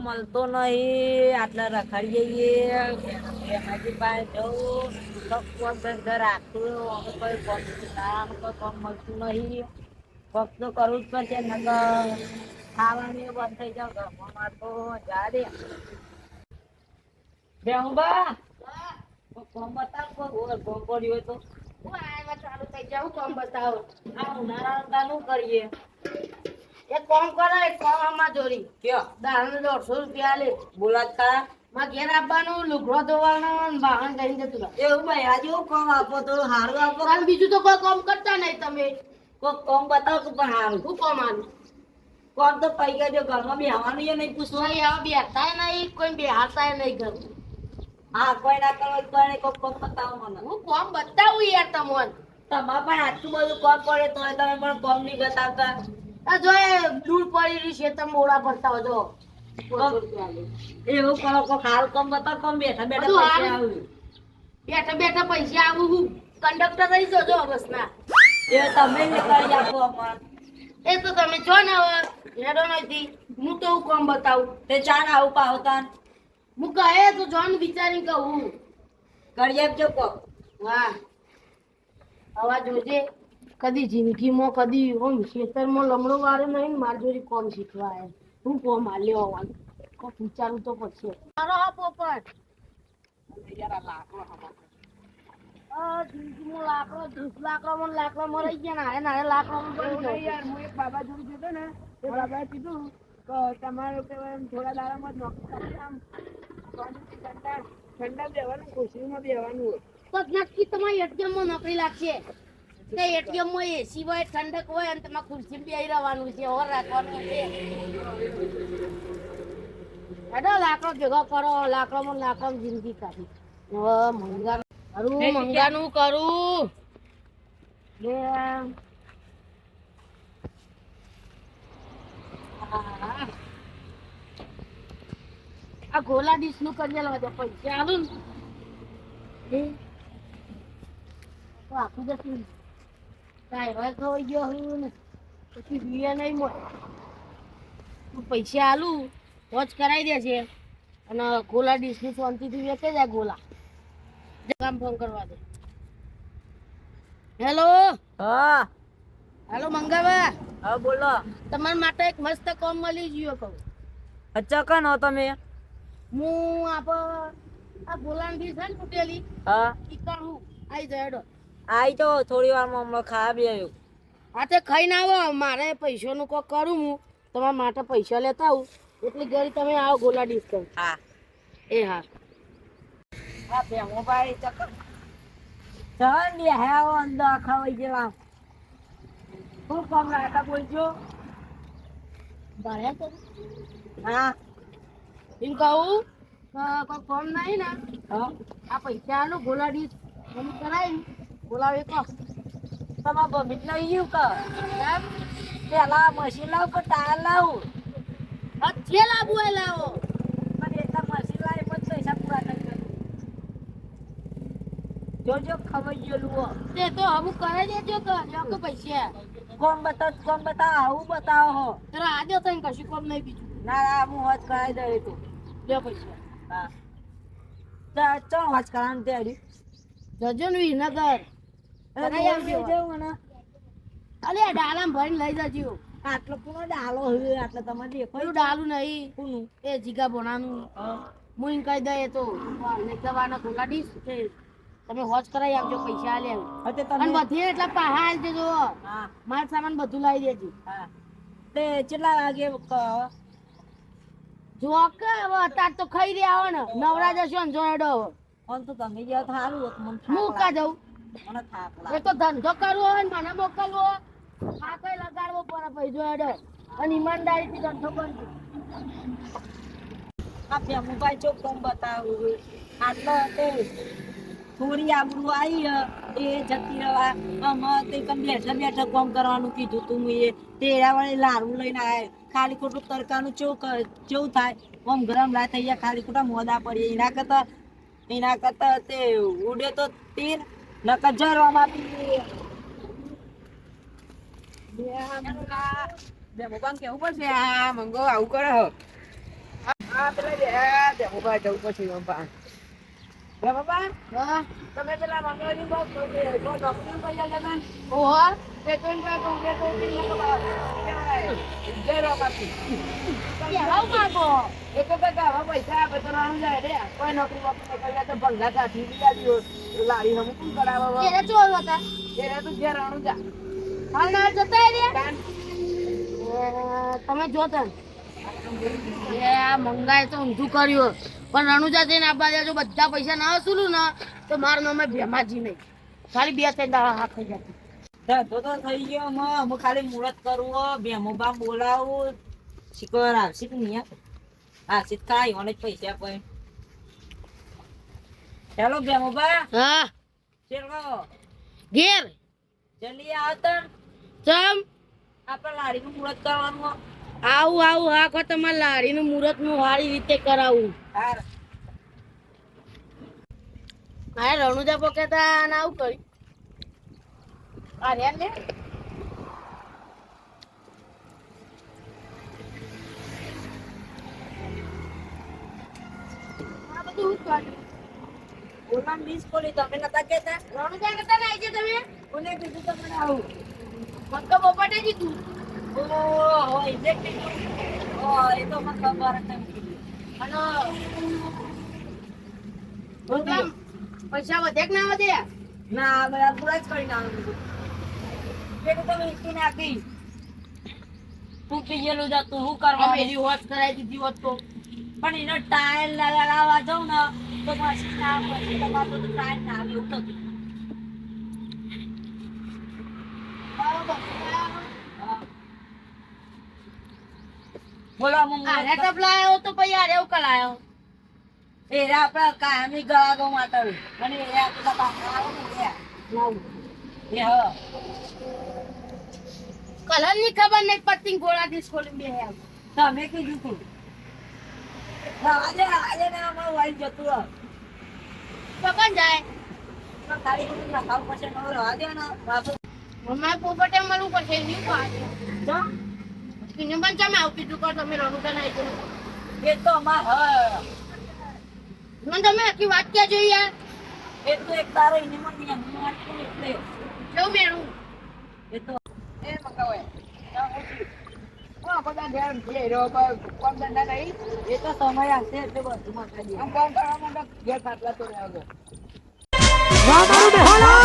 મળતો નહીં આટલા રખડીએ એમાંથી પાસે જવું તો કોઈ ઘર રાખતું અમે કોઈ કોઈ મળતું નહીં કોક તો કરવું જ પડશે નકર ખાવાનું બંધ થઈ જાવ ઘરમાં તો જા દે બેહુંબા કોમ બતાવ કોઈ કોમ પડ્યું હોય તો હું આવા ચાલુ થઈ જાવ કોમ બતાવો આ ઉનાળા નું કરીએ એક કોમ કરો એક કોમ આમાં જોડી કયો દાણ 150 રૂપિયા લે બોલાતા માં ઘેર આપવાનું લુગડો ધોવાનું વાહન લઈને જતું રહે એવું ભાઈ આજે કોમ આપો તો સારું આપો કારણ બીજું તો કોઈ કામ કરતા નહીં તમે કોક કોમ બતાવો તો પણ સારું શું કામ આનું કોમ તો પૈસા જો ઘરમાં બેહવાનું એ નહીં પૂછવાનું કોઈ આવા બેઠાય નહીં કોઈ બેહારતાય નહીં ઘર હા કોઈ ના કરો કોઈ કોક કોમ બતાવો મને હું કોમ બતાવું યાર તમને તમારે પણ આટલું બધું કોમ પડે તો તમે પણ કોમ નહીં બતાવતા આ જો એ દૂર પડી રહી છે તમે મોડા ભરતા હો જો 150 રૂપિયા લે એવું કરો કોક હાલ કોમ બતાવો કોમ બેઠા બેઠા બધું પૈસા હારું. આવું બેઠા બેઠા પૈસા આવું હું કંડક્ટર રહી જજો બસના એ તમે જ કરી આપો અમાર એ તો તમે જો ને હવે હેડો નથી હું તો હું કોમ બતાવું તે ચાન આવું પાવતા હું કહે તો જોન વિચારી કહું કરી આપજો કોક વાહ આવા જોજે કદી જિંદગીમાં કદી ઓમ ખેતરમાં લમડો વાળો નહીં માર જોડી કોમ શીખવા આયા હું કોમ આલ્યો આવવાનું કોક વિચારું તો પડશે મારો હા પોપટ યાર આ લાકડો જિંદગીમાં લાકડો ધૂસ લાકડો મરાઈ ગયા ને લાકડો યાર હું એક બાબા જોડે જતો ને એ બાબાએ કીધું કે તમારે થોડા દાડામાં જ નોકરી કરી આમ ઠંડા બેવાનું ખુશીમાં બેવાનું તો નક્કી તમારી એટીએમમાં નોકરી લાગશે તે એટીએમમાં એસી હોય ઠંડક હોય અને તમારે ખુરશીમાં બેસી રહેવાનું છે ઓર રાખવાનું છે હેડો લાકડો ભેગો કરો લાકડામાં જિંદગી કાઢી મંગાનું કરું બે આ ગોલા ડીશ નું કરી લેવા પૈસા આલું ને તો આખું જતું કાંઈ હોય ખવાઈ ગયો હું ને પછી બીએ નહીં મળે તું પૈસા આલું વોચ કરાવી દે છે અને ગોલા ડીશની શાંતિથી વેચે જાય ગોલા કામ ફોન કરવા દે હેલો હા હેલો મંગાવા હા બોલો તમારા માટે એક મસ્ત કામ મળી ગયો કહું અચ્છા કન હો તમે હું આ ગોલાની ડીશ છે ને તૂટેલી હા ઈ કરું આઈ જાય આઈ તો થોડી વારમાં હમણાં ખાવા બી આવ્યું હા તે ખાઈને આવો મારે પૈસાનું કોક કરું હું તમારા માટે પૈસા લેતા આવું એટલી ઘડી તમે આવો ગોલા ડીશ કરો હા એ હા હા બે મોબાઈલ ચક્કર ચલ ને આવો અંદર ખવાઈ જેવા શું કામ રાખા બોલજો ભણ્યા તો હા એમ કહું કોઈ ફોન નહીં ને હા આ પૈસા આલો ગોલા ડીશ એમ કરાય બોલાવે કહો તમારા બબીત લઈ ગયું કે પેલા મશીન લાવ કે ટાયર લાવું છે લાવવું એ લાવો પણ એટલા મશીન લાવી પછી પૈસા પૂરા થઈ જાય જોજો ખવાઈ ગયેલું તે તો અમુક કરાઈ દેજો કે લ્યો કે પૈસા કોણ બતાવ આવું બતાવો હો તારા આજે થઈને કશું કોમ નહીં બીજું ના ના હું હોજ કરાવી દઉં તું લ્યો પૈસા હા ચલ હોજ કરાવવાનું તૈયારી જજો ને વિનગર કરાઈ આવજો અલે ડાલામ ભરીને લઈ જજો આટલો કોનો ડાલો હવે આટલો તમે દેખો કોઈ ડાલું નહીં કોનું એ જીગા બોનાનું હું એમ કહી દે તો લેખવાના ગોલા ડીશ છે તમે હોજ કરાવી આપજો પૈસા આલે હા તે અને તમે બધે એટલા પહાડ આલ દેજો હા માલ સામાન બધું લાવી દેજો હા તે કેટલા વાગે જો કે હવે અત્યારે તો ખાઈ રહ્યા હો ને નવરા જશો ને જોડો આમ તો તમે ગયા સારું હોત મને હું કા જાઉં મને થાક એ લાગે તો ધંધો કરવો હોય ને મને મોકલવો આ કઈ લગાડવો પડે ભાઈ જોડો અને ઈમાનદારીથી ધંધો કરજો આ મોબાઈલ ચોક કોમ બતાવું આટલો તે થોડી આબરૂ આવી એ જતી રહેવા આમાં તે કમ બેઠા બેઠા કામ કરવાનું કીધું તું એ તેરા વાળી લારું લઈને આવે ખાલી ખોટું તડકાનું કેવું થાય આમ ગરમ લા થઈ ગયા ખાલી ખોટા મોદા પડીએ એના કરતા તે ઉડે તો તીર નકર જરવામાં આપી બે મોબાઈલ કેવું પડશે આ મંગો આવું કરે હો આ પેલા બે મોબાઈલ જવું પછી બાપા હા તમે પેલા મંગળની બોક્સ ડોક્ટર પૈસા લેવા ઓહો તે તો જય રોકાતી કેવા માંગો એ તો કાકા પૈસા આપે તો રાણું જાય રે કોઈ નોકરી વોકરી કર્યા તો ભંગા કાઢી દીધા લારી હમ કોણ કરાવવા એને ચોર હતા એને તો ઘેર રાણું જા હાલ ના જતા રહ્યા કાન તમે જોતા એ આ મંગાય તો ઊંધું કર્યું પણ રણુજા જઈને આ બાજુ જો બધા પૈસા ના વસૂલું ને તો મારું નામ ભેમાજી નહીં ખાલી 2-3 દાડા હાથ થઈ જતી ધંધો તો થઈ ગયો હું ખાલી મુહૂર્ત કરવું બેમો બા બોલાવું શીખર આવશે કે નહીં આવશે કાંઈ મને પૈસા આપે ચાલો બેમો બા હા ચલો ઘેર જલ્દી આવતા ચમ આપણે લાડીનું મુહૂર્ત કરવાનું આવું હા કો તમારે લાડીનું મુહૂર્ત નું સારી રીતે કરાવું હાર મારે રણુજા પકેતા અને આવું કરી અરે લે આ બધું હું કર્યું ઓલા મિસ કોલી તમે નતા કહેતા રણુજા કરતા ના આવી તમે કોને કીધું તમને આવું મત તો બપોરે જીતું ઓહો ઇલેક્ટ્રિક ઓહ એ તો મને ખબર જ નથી અને પ્રોગ્રામ પૈસા વધે કે ના વધે ના બધા પૂરા જ કરી નાખું એ તો તમે ઇસ્તી નાખી તું પીએલું જતું શું કરવા મેરી હોત કરાવી દીધી હોત તો પણ એનો ટાયર લગાવવા જાઉં ને તો મશીન ના પછી તમારું તો ટાયર ના આવે એવું થતું બોલો આરે કપ લાયો તો પછી આરે એવું કલાયો એ આપડે કાયમી ગળા ગૌ માટે અને એ આપડે આવે ને એ હા કલર ની ખબર નહીં પડતી ગોળા થી ખોલી બે આવ તમે કીધું તું આજે ને અમારું વાઈ જતું રહે પકડ જાય તો ખાલી ખોટું નખાવ પછી ન રહેવા દે ને બાપુ મમ્મા પોપટે મળવું પડશે નહીં પાડે તો કિને પણ ચમે આવ કીધું કર તમે રણુકા ના આવી એ તો અમાર હા મને તમે આખી વાત ક્યાં જોઈ યાર એ તો એક તારો એને મને નિયમ વાત કરી એટલે કેવું મેળવું એ તો એ મંગાવાય બધા ઘેર જે રહ્યો કોમ ધંધા નહીં એ તો સમય આવશે એટલે બધું માં કરી આમ કોમ કરવા માટે ઘેર ખાટલા તો રહેવા દો વાહ મારું બેહોલા